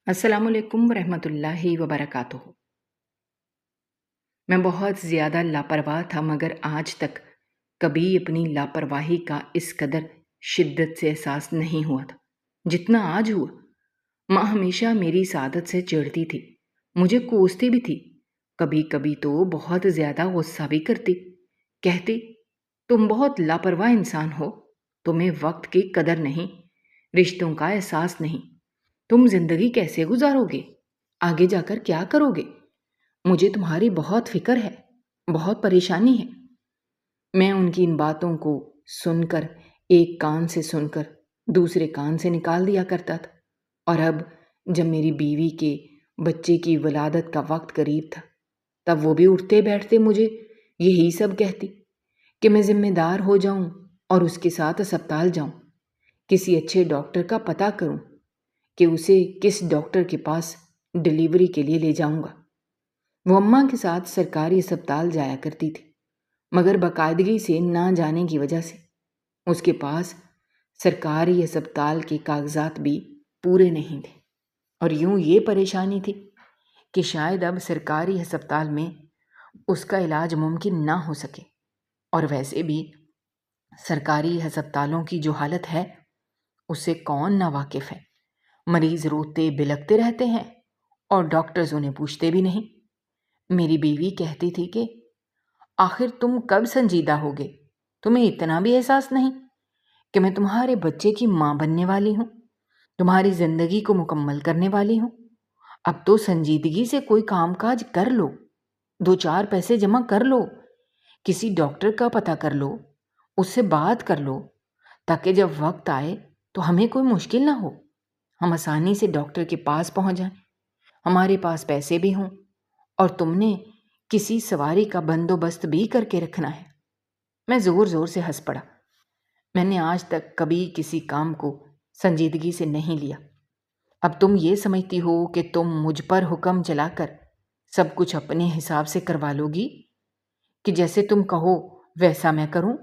السلام علیکم ورحمۃ اللہ وبرکاتہ۔ میں بہت زیادہ لاپرواہ تھا، مگر آج تک کبھی اپنی لاپرواہی کا اس قدر شدت سے احساس نہیں ہوا تھا جتنا آج ہوا۔ ماں ہمیشہ میری سعادت سے چڑھتی تھی، مجھے کوستی بھی تھی، کبھی کبھی تو بہت زیادہ غصہ بھی کرتی، کہتی تم بہت لاپرواہ انسان ہو، تمہیں وقت کی قدر نہیں، رشتوں کا احساس نہیں، تم زندگی کیسے گزارو گے، آگے جا کر کیا کرو گے، مجھے تمہاری بہت فکر ہے، بہت پریشانی ہے۔ میں ان کی ان باتوں کو سن کر، ایک کان سے سن کر دوسرے کان سے نکال دیا کرتا تھا، اور اب جب میری بیوی کے بچے کی ولادت کا وقت قریب تھا، تب وہ بھی اٹھتے بیٹھتے مجھے یہی سب کہتی کہ میں ذمہ دار ہو جاؤں اور اس کے ساتھ اسپتال جاؤں، کسی اچھے ڈاکٹر کا پتہ کروں کہ اسے کس ڈاکٹر کے پاس ڈلیوری کے لیے لے جاؤں گا۔ وہ اماں کے ساتھ سرکاری اسپتال جایا کرتی تھی، مگر باقاعدگی سے نہ جانے کی وجہ سے اس کے پاس سرکاری اسپتال کے کاغذات بھی پورے نہیں تھے، اور یوں یہ پریشانی تھی کہ شاید اب سرکاری اسپتال میں اس کا علاج ممکن نہ ہو سکے، اور ویسے بھی سرکاری ہسپتالوں کی جو حالت ہے اس سے کون نا واقف ہے۔ مریض روتے بلکتے رہتے ہیں اور ڈاکٹرز انہیں پوچھتے بھی نہیں۔ میری بیوی کہتی تھی کہ آخر تم کب سنجیدہ ہوگے، تمہیں اتنا بھی احساس نہیں کہ میں تمہارے بچے کی ماں بننے والی ہوں، تمہاری زندگی کو مکمل کرنے والی ہوں، اب تو سنجیدگی سے کوئی کام کاج کر لو، 2-4 پیسے جمع کر لو، کسی ڈاکٹر کا پتہ کر لو، اس سے بات کر لو، تاکہ جب وقت آئے تو ہمیں کوئی مشکل نہ ہو، ہم آسانی سے ڈاکٹر کے پاس پہنچ جائیں، ہمارے پاس پیسے بھی ہوں، اور تم نے کسی سواری کا بندوبست بھی کر کے رکھنا ہے۔ میں زور زور سے ہنس پڑا۔ میں نے آج تک کبھی کسی کام کو سنجیدگی سے نہیں لیا۔ اب تم یہ سمجھتی ہو کہ تم مجھ پر حکم چلا کر سب کچھ اپنے حساب سے کروا لو گی، کہ جیسے تم کہو ویسا میں کروں،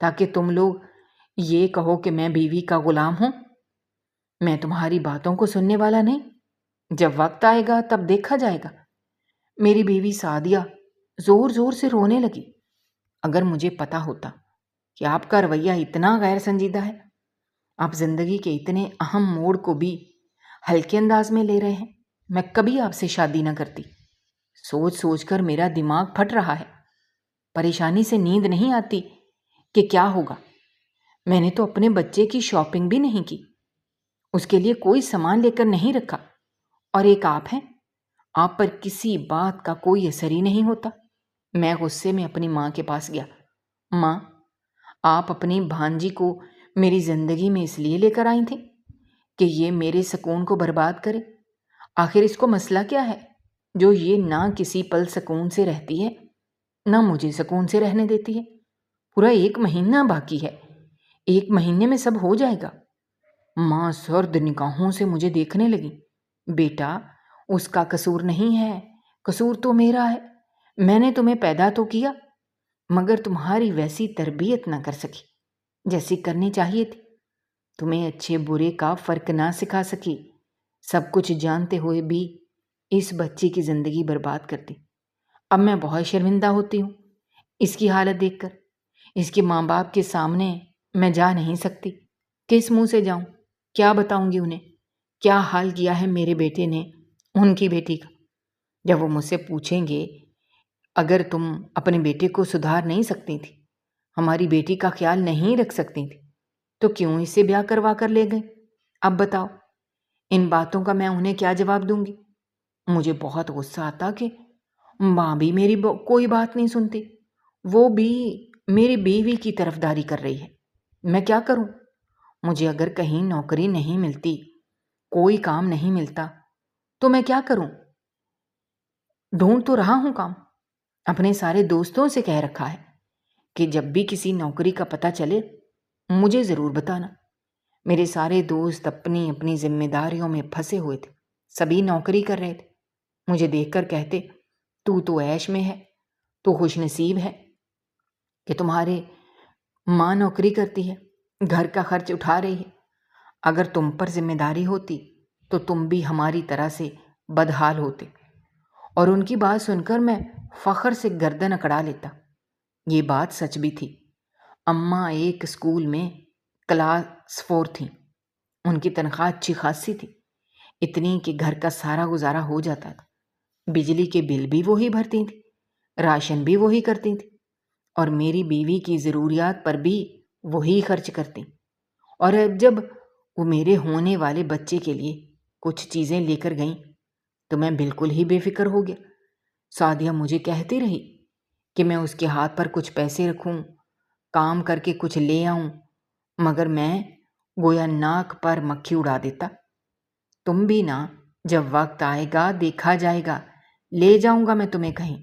تاکہ تم لوگ یہ کہو کہ میں بیوی کا غلام ہوں۔ میں تمہاری باتوں کو سننے والا نہیں، جب وقت آئے گا تب دیکھا جائے گا۔ میری بیوی سعدیہ زور زور سے رونے لگی۔ اگر مجھے پتا ہوتا کہ آپ کا رویہ اتنا غیر سنجیدہ ہے، آپ زندگی کے اتنے اہم موڑ کو بھی ہلکے انداز میں لے رہے ہیں، میں کبھی آپ سے شادی نہ کرتی۔ سوچ سوچ کر میرا دماغ پھٹ رہا ہے، پریشانی سے نیند نہیں آتی کہ کیا ہوگا۔ میں نے تو اپنے بچے کی شاپنگ بھی نہیں کی، اس کے لیے کوئی سامان لے کر نہیں رکھا، اور ایک آپ ہیں، آپ پر کسی بات کا کوئی اثر ہی نہیں ہوتا۔ میں غصے میں اپنی ماں کے پاس گیا۔ ماں، آپ اپنی بھانجی کو میری زندگی میں اس لیے لے کر آئی تھیں کہ یہ میرے سکون کو برباد کرے؟ آخر اس کو مسئلہ کیا ہے جو یہ نہ کسی پل سکون سے رہتی ہے، نہ مجھے سکون سے رہنے دیتی ہے؟ پورا 1 مہینہ باقی ہے، 1 مہینے میں سب ہو جائے گا۔ ماں سرد نگاہوں سے مجھے دیکھنے لگی۔ بیٹا، اس کا قصور نہیں ہے، قصور تو میرا ہے۔ میں نے تمہیں پیدا تو کیا، مگر تمہاری ویسی تربیت نہ کر سکی جیسی کرنی چاہیے تھی، تمہیں اچھے برے کا فرق نہ سکھا سکی، سب کچھ جانتے ہوئے بھی اس بچی کی زندگی برباد کر دی۔ اب میں بہت شرمندہ ہوتی ہوں اس کی حالت دیکھ کر۔ اس کے ماں باپ کے سامنے میں جا نہیں سکتی، کس منہ سے جاؤں؟ کیا بتاؤں گی انہیں کیا حال کیا ہے میرے بیٹے نے ان کی بیٹی کا؟ جب وہ مجھ سے پوچھیں گے اگر تم اپنے بیٹے کو سدھار نہیں سکتی تھی، ہماری بیٹی کا خیال نہیں رکھ سکتی تھی، تو کیوں اسے بیاہ کروا کر لے گئی؟ اب بتاؤ، ان باتوں کا میں انہیں کیا جواب دوں گی؟ مجھے بہت غصہ آتا کہ ماں بھی میری کوئی بات نہیں سنتی، وہ بھی میری بیوی کی طرفداری کر رہی ہے۔ میں کیا کروں؟ مجھے اگر کہیں نوکری نہیں ملتی، کوئی کام نہیں ملتا، تو میں کیا کروں؟ ڈھونڈ تو رہا ہوں کام، اپنے سارے دوستوں سے کہہ رکھا ہے کہ جب بھی کسی نوکری کا پتہ چلے مجھے ضرور بتانا۔ میرے سارے دوست اپنی اپنی ذمہ داریوں میں پھنسے ہوئے تھے، سبھی نوکری کر رہے تھے، مجھے دیکھ کر کہتے تو عیش میں ہے، تو خوش نصیب ہے کہ تمہارے ماں نوکری کرتی ہے، گھر کا خرچ اٹھا رہی ہے، اگر تم پر ذمہ داری ہوتی تو تم بھی ہماری طرح سے بدحال ہوتے۔ اور ان کی بات سن کر میں فخر سے گردن اکڑا لیتا۔ یہ بات سچ بھی تھی۔ اماں ایک اسکول میں کلاس 4 تھیں۔ ان کی تنخواہ اچھی خاصی تھی، اتنی کہ گھر کا سارا گزارا ہو جاتا تھا۔ بجلی کے بل بھی وہی بھرتی تھیں، راشن بھی وہی کرتی تھیں، اور میری بیوی کی ضروریات پر بھی وہی خرچ کرتی۔ اور اب جب وہ میرے ہونے والے بچے کے لیے کچھ چیزیں لے کر گئیں تو میں بالکل ہی بے فکر ہو گیا۔ سعدیہ مجھے کہتی رہی کہ میں اس کے ہاتھ پر کچھ پیسے رکھوں، کام کر کے کچھ لے آؤں، مگر میں گویا ناک پر مکھی اڑا دیتا۔ تم بھی نا، جب وقت آئے گا دیکھا جائے گا، لے جاؤں گا میں تمہیں کہیں۔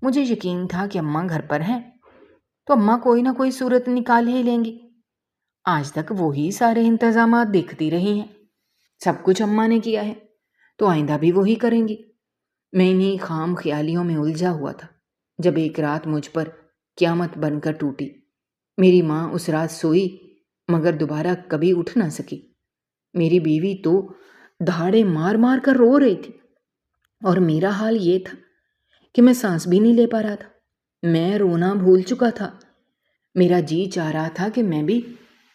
مجھے یقین تھا کہ اماں گھر پر ہیں تو اماں کوئی نہ کوئی صورت نکال ہی لیں گی۔ آج تک وہی سارے انتظامات دیکھتی رہی ہیں، سب کچھ اماں نے کیا ہے تو آئندہ بھی وہی کریں گی۔ میں انہیں خام خیالیوں میں الجھا ہوا تھا جب ایک رات مجھ پر قیامت بن کر ٹوٹی۔ میری ماں اس رات سوئی مگر دوبارہ کبھی اٹھ نہ سکی۔ میری بیوی تو دھاڑے مار مار کر رو رہی تھی، اور میرا حال یہ تھا کہ میں سانس بھی نہیں لے پا رہا تھا۔ میں رونا بھول چکا تھا۔ میرا جی چاہ رہا تھا کہ میں بھی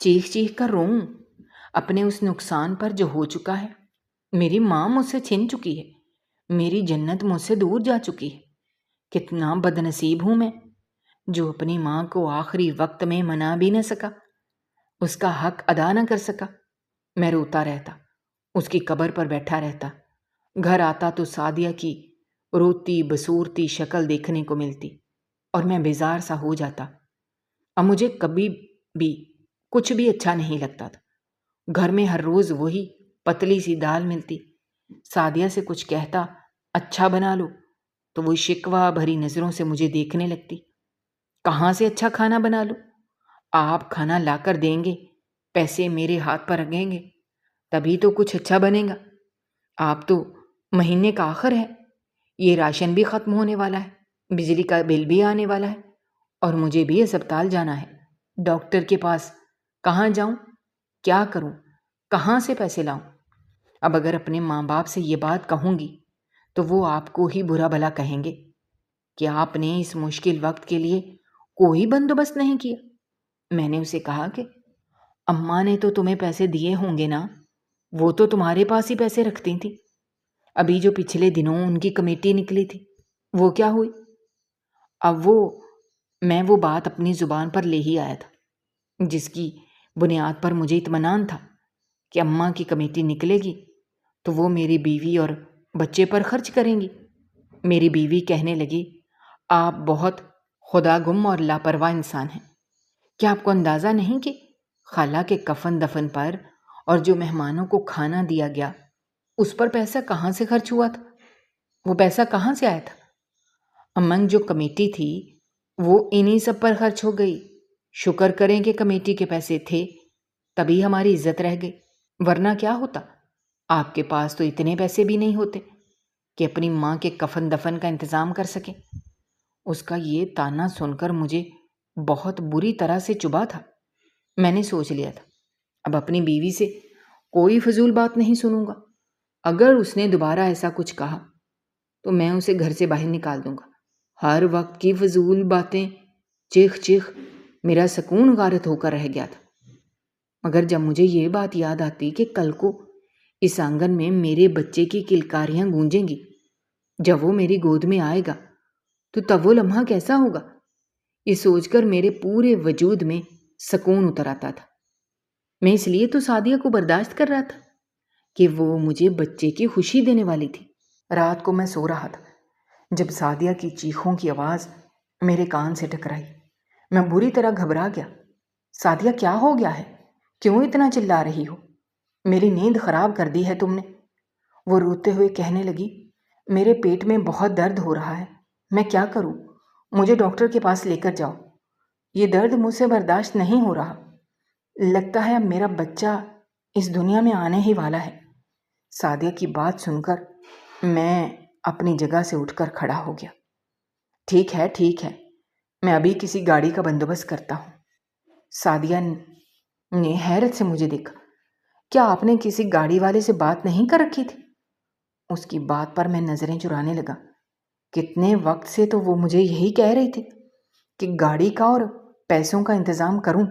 چیخ چیخ کر روؤں اپنے اس نقصان پر جو ہو چکا ہے۔ میری ماں مجھ سے چھن چکی ہے، میری جنت مجھ سے دور جا چکی ہے۔ کتنا بد نصیب ہوں میں جو اپنی ماں کو آخری وقت میں منا بھی نہ سکا، اس کا حق ادا نہ کر سکا۔ میں روتا رہتا، اس کی قبر پر بیٹھا رہتا۔ گھر آتا تو سعدیہ کی روتی بسورتی شکل دیکھنے کو ملتی اور میں بیزار سا ہو جاتا۔ اب مجھے کبھی بھی کچھ بھی اچھا نہیں لگتا تھا۔ گھر میں ہر روز وہی پتلی سی دال ملتی۔ سعدیہ سے کچھ کہتا اچھا بنا لو تو وہ شکوہ بھری نظروں سے مجھے دیکھنے لگتی۔ کہاں سے اچھا کھانا بنا لو؟ آپ کھانا لا کر دیں گے، پیسے میرے ہاتھ پر رکھیں گے، تبھی تو کچھ اچھا بنے گا۔ آپ تو مہینے کا آخر ہے، یہ راشن بھی ختم ہونے والا ہے، بجلی کا بل بھی آنے والا ہے، اور مجھے بھی اسپتال جانا ہے، ڈاکٹر کے پاس۔ کہاں جاؤں؟ کیا کروں؟ کہاں سے پیسے لاؤں؟ اب اگر اپنے ماں باپ سے یہ بات کہوں گی تو وہ آپ کو ہی برا بھلا کہیں گے کہ آپ نے اس مشکل وقت کے لیے کوئی بندوبست نہیں کیا۔ میں نے اسے کہا کہ اماں نے تو تمہیں پیسے دیے ہوں گے نا، وہ تو تمہارے پاس ہی پیسے رکھتی تھیں۔ ابھی جو پچھلے دنوں ان کی کمیٹی نکلی تھی وہ کیا ہوئی؟ اب میں وہ بات اپنی زبان پر لے ہی آیا تھا جس کی بنیاد پر مجھے اطمینان تھا کہ اماں کی کمیٹی نکلے گی تو وہ میری بیوی اور بچے پر خرچ کریں گی۔ میری بیوی کہنے لگی، آپ بہت خدا گم اور لاپرواہ انسان ہیں۔ کیا آپ کو اندازہ نہیں کہ خالہ کے کفن دفن پر اور جو مہمانوں کو کھانا دیا گیا اس پر پیسہ کہاں سے خرچ ہوا تھا؟ وہ پیسہ کہاں سے آیا تھا؟ امنگ جو کمیٹی تھی وہ انہی سب پر خرچ ہو گئی۔ شکر کریں کہ کمیٹی کے پیسے تھے تبھی ہماری عزت رہ گئی، ورنہ کیا ہوتا؟ آپ کے پاس تو اتنے پیسے بھی نہیں ہوتے کہ اپنی ماں کے کفن دفن کا انتظام کر سکیں۔ اس کا یہ تانا سن کر مجھے بہت بری طرح سے چبھا تھا۔ میں نے سوچ لیا تھا اب اپنی بیوی سے کوئی فضول بات نہیں سنوں گا۔ اگر اس نے دوبارہ ایسا کچھ کہا تو میں اسے گھر سے باہر نکال دوں گا۔ ہر وقت کی فضول باتیں، چیخ چیخ میرا سکون غارت ہو کر رہ گیا تھا۔ مگر جب مجھے یہ بات یاد آتی کہ کل کو اس آنگن میں میرے بچے کی کلکاریاں گونجیں گی، جب وہ میری گود میں آئے گا تو تب وہ لمحہ کیسا ہوگا، یہ سوچ کر میرے پورے وجود میں سکون اتر آتا تھا۔ میں اس لیے تو سعدیہ کو برداشت کر رہا تھا کہ وہ مجھے بچے کی خوشی دینے والی تھی۔ رات کو میں سو رہا تھا جب سعدیہ کی چیخوں کی آواز میرے کان سے ٹکرائی۔ میں بری طرح گھبرا گیا۔ سعدیہ کیا ہو گیا ہے؟ کیوں اتنا چلا رہی ہو؟ میری نیند خراب کر دی ہے تم نے؟ وہ روتے ہوئے کہنے لگی، میرے پیٹ میں بہت درد ہو رہا ہے، میں کیا کروں؟ مجھے ڈاکٹر کے پاس لے کر جاؤ، یہ درد مجھ سے برداشت نہیں ہو رہا، لگتا ہے اب میرا بچہ اس دنیا میں آنے ہی والا ہے۔ سعدیہ کی بات سن کر میں اپنی جگہ سے اٹھ کر کھڑا ہو گیا۔ ٹھیک ہے، میں ابھی کسی گاڑی کا بندوبست کرتا ہوں۔ سعدیہ نے حیرت سے مجھے دیکھا۔ کیا آپ نے کسی گاڑی والے سے بات نہیں کر رکھی تھی؟ اس کی بات پر میں نظریں چرانے لگا۔ کتنے وقت سے تو وہ مجھے یہی کہہ رہی تھی کہ گاڑی کا اور پیسوں کا انتظام کروں۔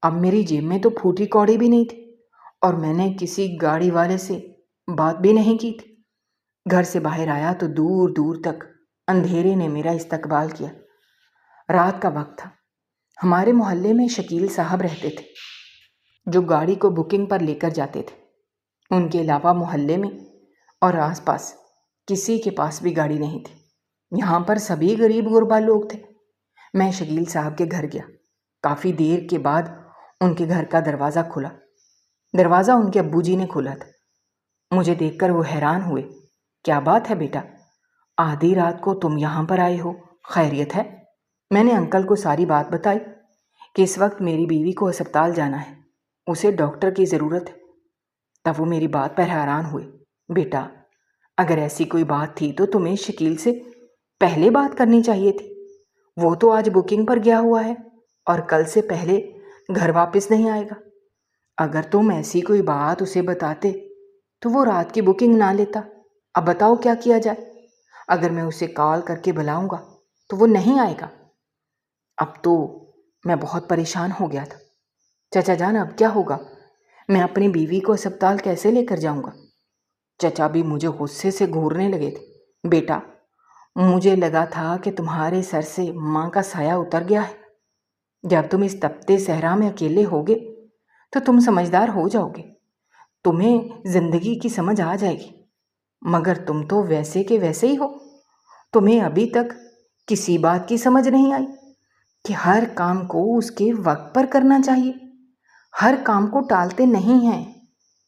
اب میری جیب میں تو پھوٹی کوڑی بھی نہیں تھی اور میں نے کسی گاڑی والے سے بات بھی نہیں کی تھی۔ گھر سے باہر آیا تو دور دور تک اندھیرے نے میرا استقبال کیا۔ رات کا وقت تھا۔ ہمارے محلے میں شکیل صاحب رہتے تھے جو گاڑی کو بکنگ پر لے کر جاتے تھے۔ ان کے علاوہ محلے میں اور آس پاس کسی کے پاس بھی گاڑی نہیں تھی۔ یہاں پر سبھی غریب غربا لوگ تھے۔ میں شکیل صاحب کے گھر گیا۔ کافی دیر کے بعد ان کے گھر کا دروازہ کھلا۔ دروازہ ان کے ابو جی نے کھولا تھا۔ مجھے دیکھ کر وہ حیران ہوئے۔ کیا بات ہے بیٹا؟ آدھی رات کو تم یہاں پر آئے ہو، خیریت ہے؟ میں نے انکل کو ساری بات بتائی کہ اس وقت میری بیوی کو ہسپتال جانا ہے، اسے ڈاکٹر کی ضرورت ہے۔ تب وہ میری بات پر حیران ہوئے۔ بیٹا، اگر ایسی کوئی بات تھی تو تمہیں شکیل سے پہلے بات کرنی چاہیے تھی۔ وہ تو آج بکنگ پر گیا ہوا ہے اور کل سے پہلے گھر واپس نہیں آئے گا۔ اگر تم ایسی کوئی بات اسے بتاتے تو وہ رات کی بکنگ نہ لیتا۔ اب بتاؤ کیا کیا جائے؟ اگر میں اسے کال کر کے بلاؤں گا تو وہ نہیں آئے گا۔ اب تو میں بہت پریشان ہو گیا تھا۔ چچا جان، اب کیا ہوگا؟ میں اپنی بیوی کو ہسپتال کیسے لے کر جاؤں گا؟ چچا بھی مجھے غصے سے گھورنے لگے تھے۔ بیٹا، مجھے لگا تھا کہ تمہارے سر سے ماں کا سایہ اتر گیا ہے۔ جب تم اس تپتے صحرا میں اکیلے ہوگے تو تم سمجھدار ہو جاؤ گے، تمہیں زندگی کی سمجھ آ جائے گی۔ مگر تم تو ویسے کے ویسے ہی ہو۔ تمہیں ابھی تک کسی بات کی سمجھ نہیں آئی کہ ہر کام کو اس کے وقت پر کرنا چاہیے۔ ہر کام کو ٹالتے نہیں ہیں۔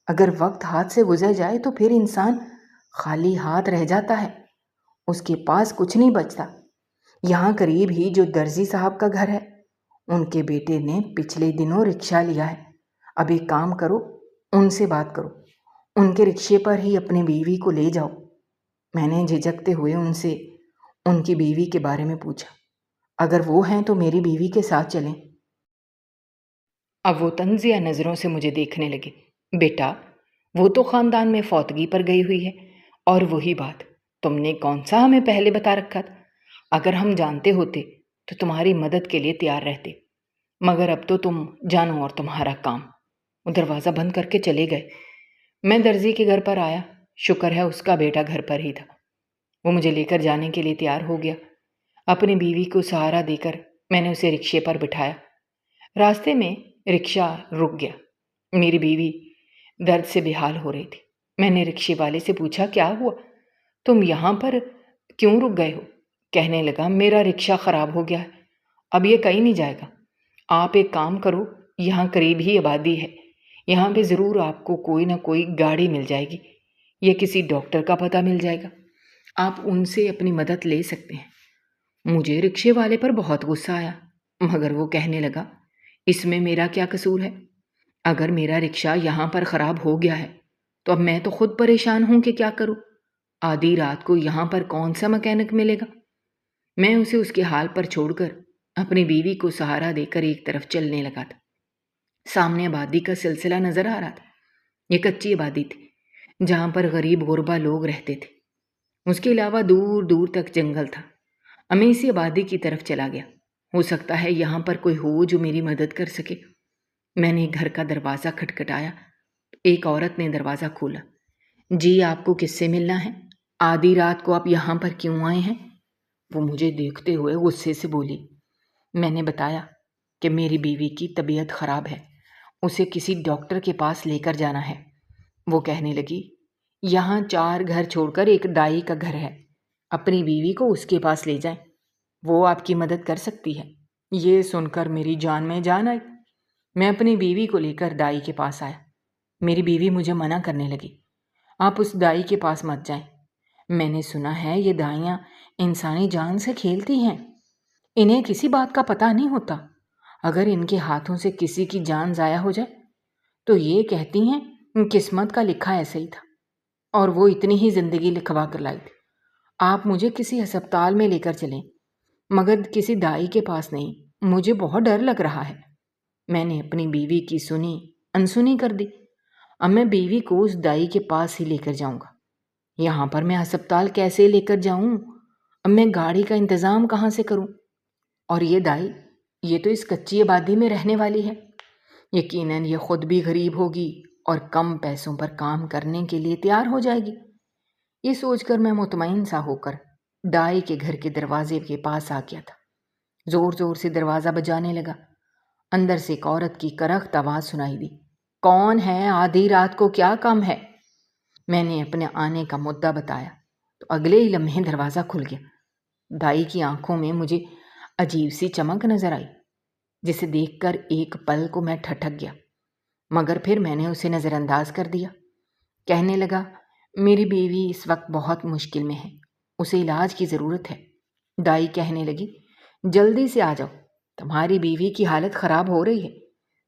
اگر وقت ہاتھ سے گزر جائے تو پھر انسان خالی ہاتھ رہ جاتا ہے، اس کے پاس کچھ نہیں بچتا۔ یہاں قریب ہی جو درزی صاحب کا گھر ہے، ان کے بیٹے نے پچھلے دنوں رکشہ لیا ہے۔ اب ایک کام کرو، ان سے بات کرو، ان کے رکشے پر ہی اپنی بیوی کو لے جاؤ۔ میں نے جھجکتے ہوئے ان سے ان کی بیوی کے بارے میں پوچھا۔ اگر وہ ہیں تو میری بیوی کے ساتھ چلیں۔ اب وہ طنزیہ نظروں سے مجھے دیکھنے لگے۔ بیٹا، وہ تو خاندان میں فوتگی پر گئی ہوئی ہے، اور وہی بات تم نے کون سا ہمیں پہلے بتا رکھا تھا؟ اگر ہم جانتے ہوتے تو تمہاری مدد کے لیے تیار رہتے، مگر اب تو تم جانو اور تمہارا کام۔ وہ دروازہ بند کر کے چلے گئے۔ میں درزی کے گھر پر آیا۔ شکر ہے اس کا بیٹا گھر پر ہی تھا۔ وہ مجھے لے کر جانے کے لیے تیار ہو گیا۔ اپنی بیوی کو سہارا دے کر میں نے اسے رکشے پر بٹھایا۔ راستے میں رکشہ رک گیا۔ میری بیوی درد سے بے حال ہو رہی تھی۔ میں نے رکشے والے سے پوچھا، کیا ہوا؟ تم یہاں پر کیوں رک گئے ہو؟ کہنے لگا، میرا رکشہ خراب ہو گیا ہے، اب یہ کہیں نہیں جائے گا۔ آپ ایک کام کرو، یہاں قریب ہی آبادی ہے، یہاں پہ ضرور آپ کو کوئی نہ کوئی گاڑی مل جائے گی یا کسی ڈاکٹر کا پتہ مل جائے گا، آپ ان سے اپنی مدد لے سکتے ہیں۔ مجھے رکشے والے پر بہت غصہ آیا، مگر وہ کہنے لگا، اس میں میرا کیا قصور ہے؟ اگر میرا رکشہ یہاں پر خراب ہو گیا ہے تو اب میں تو خود پریشان ہوں کہ کیا کروں۔ آدھی رات کو یہاں پر کون سا مکینک ملے گا؟ میں اسے اس کے حال پر چھوڑ کر اپنی بیوی کو سہارا دے کر ایک طرف چلنے لگا تھا۔ سامنے آبادی کا سلسلہ نظر آ رہا تھا۔ یہ کچی آبادی تھی جہاں پر غریب غربا لوگ رہتے تھے۔ اس کے علاوہ دور دور تک جنگل تھا۔ میں اسی آبادی کی طرف چلا گیا۔ ہو سکتا ہے یہاں پر کوئی ہو جو میری مدد کر سکے۔ میں نے گھر کا دروازہ کھٹکھٹایا۔ ایک عورت نے دروازہ کھولا۔ جی، آپ کو کس سے ملنا ہے؟ آدھی رات کو آپ یہاں پر کیوں آئے ہیں؟ وہ مجھے دیکھتے ہوئے غصے سے بولی۔ میں نے بتایا کہ میری بیوی کی طبیعت خراب ہے، اسے کسی ڈاکٹر کے پاس لے کر جانا ہے۔ وہ کہنے لگی، یہاں 4 گھر چھوڑ کر ایک دائی کا گھر ہے، اپنی بیوی کو اس کے پاس لے جائیں، وہ آپ کی مدد کر سکتی ہے۔ یہ سن کر میری جان میں جان آئی۔ میں اپنی بیوی کو لے کر دائی کے پاس آیا۔ میری بیوی مجھے منع کرنے لگی، آپ اس دائی کے پاس مت جائیں، میں نے سنا ہے یہ دائیاں انسانی جان سے کھیلتی ہیں، انہیں کسی بات کا پتہ نہیں ہوتا۔ اگر ان کے ہاتھوں سے کسی کی جان ضائع ہو جائے تو یہ کہتی ہیں قسمت کا لکھا ایسے ہی تھا، اور وہ اتنی ہی زندگی لکھوا کر لائی تھی۔ آپ مجھے کسی ہسپتال میں لے کر چلیں، مگر کسی دائی کے پاس نہیں، مجھے بہت ڈر لگ رہا ہے۔ میں نے اپنی بیوی کی سنی انسنی کر دی۔ اب میں بیوی کو اس دائی کے پاس ہی لے کر جاؤں گا۔ یہاں پر میں ہسپتال کیسے لے کر جاؤں؟ اب میں گاڑی کا انتظام کہاں سے کروں؟ اور یہ دائی، یہ تو اس کچی آبادی میں رہنے والی ہے، یقیناً یہ خود بھی غریب ہوگی اور کم پیسوں پر کام کرنے کے لیے تیار ہو جائے گی۔ یہ سوچ کر میں مطمئن سا ہو کر دائی کے گھر کے دروازے کے پاس آ گیا تھا۔ زور زور سے دروازہ بجانے لگا۔ اندر سے ایک عورت کی کرخت آواز سنائی دی، کون ہے؟ آدھی رات کو کیا کام ہے؟ میں نے اپنے آنے کا مدعا بتایا تو اگلے ہی لمحے دروازہ کھل گیا۔ دائی کی آنکھوں میں مجھے عجیب سی چمک نظر آئی، جسے دیکھ کر ایک پل کو میں ٹھٹک گیا، مگر پھر میں نے اسے نظر انداز کر دیا۔ کہنے لگا، میری بیوی اس وقت بہت مشکل میں ہے، اسے علاج کی ضرورت ہے۔ دائی کہنے لگی، جلدی سے آ جاؤ، تمہاری بیوی کی حالت خراب ہو رہی ہے،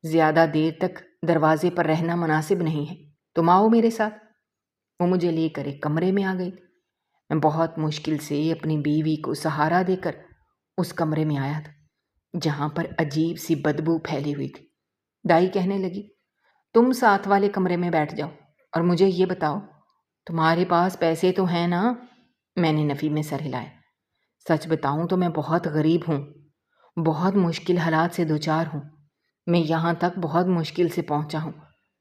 زیادہ دیر تک دروازے پر رہنا مناسب نہیں ہے، تم آؤ میرے ساتھ۔ وہ مجھے لے کر ایک کمرے میں آ گئی۔ میں بہت مشکل سے اپنی بیوی کو سہارا دے کر اس کمرے میں آیا تھا، جہاں پر عجیب سی بدبو پھیلی ہوئی تھی۔ دائی کہنے لگی، تم ساتھ والے کمرے میں بیٹھ جاؤ اور مجھے یہ بتاؤ، تمہارے پاس پیسے تو ہیں نا؟ میں نے نفی میں سر ہلایا۔ سچ بتاؤں تو میں بہت غریب ہوں، بہت مشکل حالات سے دوچار ہوں، میں یہاں تک بہت مشکل سے پہنچا ہوں،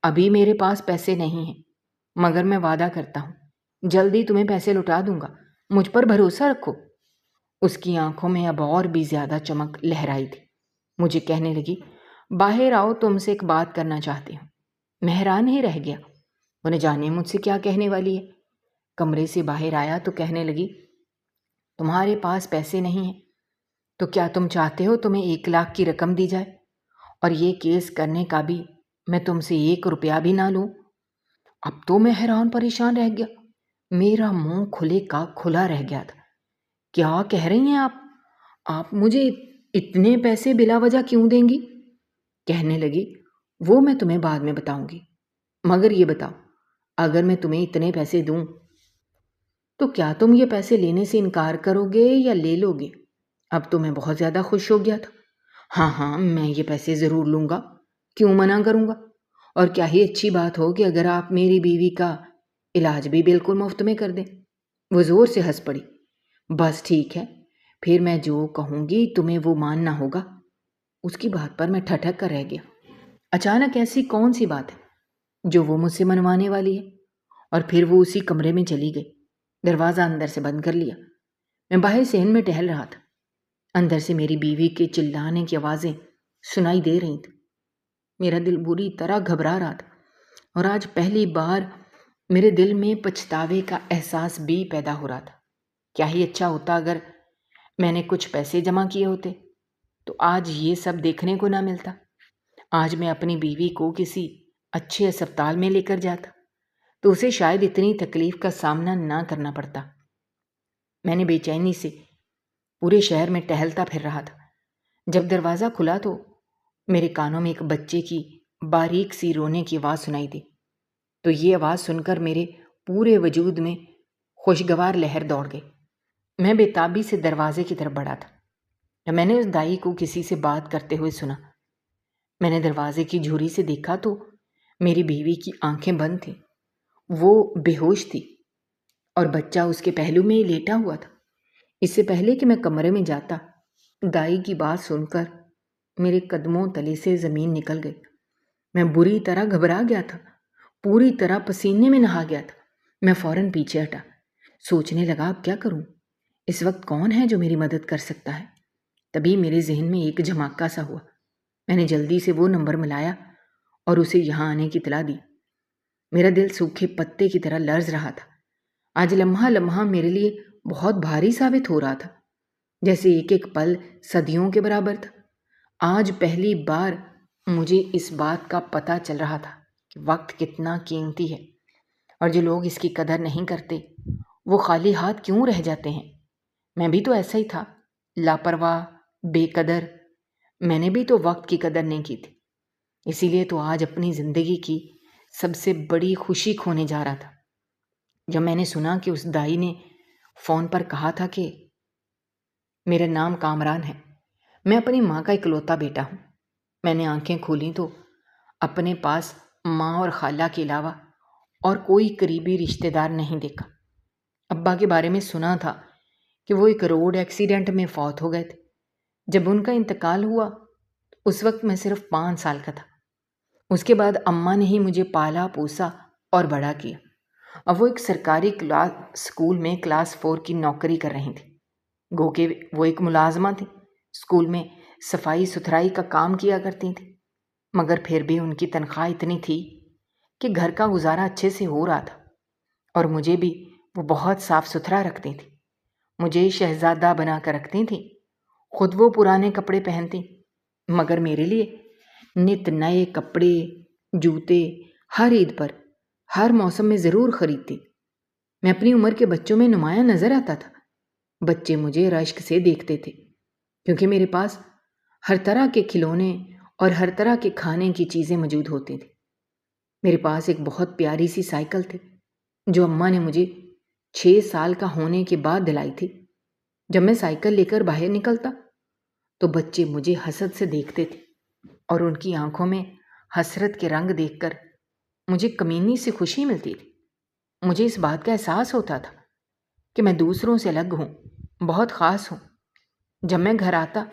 ابھی میرے پاس پیسے نہیں ہیں، مگر میں وعدہ کرتا ہوں جلدی تمہیں پیسے لوٹا دوں گا، مجھ پر بھروسہ رکھو۔ اس کی آنکھوں میں اب اور بھی زیادہ چمک لہرائی تھی۔ مجھے کہنے لگی، باہر آؤ، تم سے ایک بات کرنا چاہتی ہوں۔ میں حیران ہی رہ گیا، انہیں جانے مجھ سے کیا کہنے والی ہے۔ کمرے سے باہر آیا تو کہنے لگی، تمہارے پاس پیسے نہیں ہیں تو کیا تم چاہتے ہو تمہیں 1 لاکھ کی رقم دی جائے، اور یہ کیس کرنے کا بھی میں تم سے 1 روپیہ بھی نہ لوں؟ اب تو میں حیران پریشان رہ گیا، میرا منہ کھلے کا کھلا رہ گیا تھا۔ کیا کہہ رہی ہیں آپ مجھے اتنے پیسے بلا وجہ کیوں دیں گی؟ کہنے لگی، وہ میں تمہیں بعد میں بتاؤں گی، مگر یہ بتاؤ، اگر میں تمہیں اتنے پیسے دوں تو کیا تم یہ پیسے لینے سے انکار کرو گے یا لے لو گے؟ اب تو میں بہت زیادہ خوش ہو گیا تھا۔ ہاں میں یہ پیسے ضرور لوں گا، کیوں منع کروں گا؟ اور کیا ہی اچھی بات ہو کہ اگر آپ میری بیوی کا علاج بھی بالکل مفت میں کر دیں۔ وہ زور سے ہنس پڑی۔ بس ٹھیک ہے، پھر میں جو کہوں گی تمہیں وہ ماننا ہوگا۔ اس کی بات پر میں ٹھٹک کر رہ گیا۔ اچانک ایسی کون سی بات ہے جو وہ مجھ سے منوانے والی ہے؟ اور پھر وہ اسی کمرے میں چلی گئی، دروازہ اندر سے بند کر لیا۔ میں باہر صحن میں ٹہل رہا تھا، اندر سے میری بیوی کے چلانے کی آوازیں سنائی دے رہی تھیں۔ میرا دل بری طرح گھبرا رہا تھا، اور آج پہلی بار میرے دل میں پچھتاوے کا احساس بھی پیدا ہو رہا تھا۔ کیا ہی اچھا ہوتا اگر میں نے کچھ پیسے جمع کیے ہوتے تو آج یہ سب دیکھنے کو نہ ملتا۔ آج میں اپنی بیوی کو کسی اچھے ہسپتال میں لے کر جاتا تو اسے شاید اتنی تکلیف کا سامنا نہ کرنا پڑتا۔ میں نے بے چینی سے پورے شہر میں ٹہلتا پھر رہا تھا۔ جب دروازہ کھلا تو میرے کانوں میں ایک بچے کی باریک سی رونے کی آواز سنائی دی، تو یہ آواز سن کر میرے پورے وجود میں خوشگوار لہر دوڑ گئی۔ میں بے تابی سے دروازے کی طرف بڑھا تھا۔ میں نے اس دائی کو کسی سے بات کرتے ہوئے سنا۔ میں نے دروازے کی جھوری سے دیکھا تو میری بیوی کی آنکھیں بند تھیں، وہ بے ہوش تھی، اور بچہ اس کے پہلو میں ہی لیٹا ہوا تھا۔ اس سے پہلے کہ میں کمرے میں جاتا، دائی کی بات سن کر میرے قدموں تلے سے زمین نکل گئی۔ میں بری طرح گھبرا گیا تھا، پوری طرح پسینے میں نہا گیا تھا۔ میں فوراً پیچھے ہٹا، سوچنے لگا اب کیا کروں، اس وقت کون ہے جو میری مدد کر سکتا ہے؟ تبھی میرے ذہن میں ایک جھماکا سا ہوا۔ میں نے جلدی سے وہ نمبر ملایا اور اسے یہاں آنے کی اطلاع دی۔ میرا دل سوکھے پتے کی طرح لرز رہا تھا۔ آج لمحہ لمحہ میرے لیے بہت بھاری ثابت ہو رہا تھا، جیسے ایک ایک پل صدیوں کے برابر تھا۔ آج پہلی بار مجھے اس بات کا پتہ چل رہا تھا کہ وقت کتنا قیمتی ہے، اور جو لوگ اس کی قدر نہیں کرتے وہ خالی ہاتھ کیوں رہ جاتے ہیں۔ میں بھی تو ایسا ہی تھا، لاپرواہ، بے قدر۔ میں نے بھی تو وقت کی قدر نہیں کی تھی، اسی لیے تو آج اپنی زندگی کی سب سے بڑی خوشی کھونے جا رہا تھا۔ جب میں نے سنا کہ اس دائی نے فون پر کہا تھا کہ میرا نام کامران ہے، میں اپنی ماں کا اکلوتا بیٹا ہوں، میں نے آنکھیں کھولیں تو اپنے پاس ماں اور خالہ کے علاوہ اور کوئی قریبی رشتہ دار نہیں دیکھا۔ ابا کے بارے میں سنا تھا کہ وہ ایک روڈ ایکسیڈنٹ میں فوت ہو گئے تھے۔ جب ان کا انتقال ہوا اس وقت میں صرف 5 سال کا تھا۔ اس کے بعد اماں نے ہی مجھے پالا پوسا اور بڑا کیا۔ اب وہ ایک سرکاری اسکول میں کلاس 4 کی نوکری کر رہی تھی۔ گو کہ وہ ایک ملازمہ تھی، اسکول میں صفائی ستھرائی کا کام کیا کرتی تھی، مگر پھر بھی ان کی تنخواہ اتنی تھی کہ گھر کا گزارا اچھے سے ہو رہا تھا، اور مجھے بھی وہ بہت صاف ستھرا رکھتی تھی، مجھے شہزادہ بنا کر رکھتی تھی۔ خود وہ پرانے کپڑے پہنتی مگر میرے لیے نت نئے کپڑے جوتے ہر عید پر ہر موسم میں ضرور خریدتی۔ میں اپنی عمر کے بچوں میں نمایاں نظر آتا تھا۔ بچے مجھے رشک سے دیکھتے تھے کیونکہ میرے پاس ہر طرح کے کھلونے اور ہر طرح کے کھانے کی چیزیں موجود ہوتی تھیں۔ میرے پاس ایک بہت پیاری سی سائیکل تھی جو اماں نے مجھے 6 سال کا ہونے کے بعد دلائی تھی۔ جب میں سائیکل لے کر باہر نکلتا تو بچے مجھے حسد سے دیکھتے تھے اور ان کی آنکھوں میں حسرت کے رنگ دیکھ کر مجھے کمینی سے خوشی ملتی تھی۔ مجھے اس بات کا احساس ہوتا تھا کہ میں دوسروں سے الگ ہوں، بہت خاص ہوں۔ جب میں گھر آتا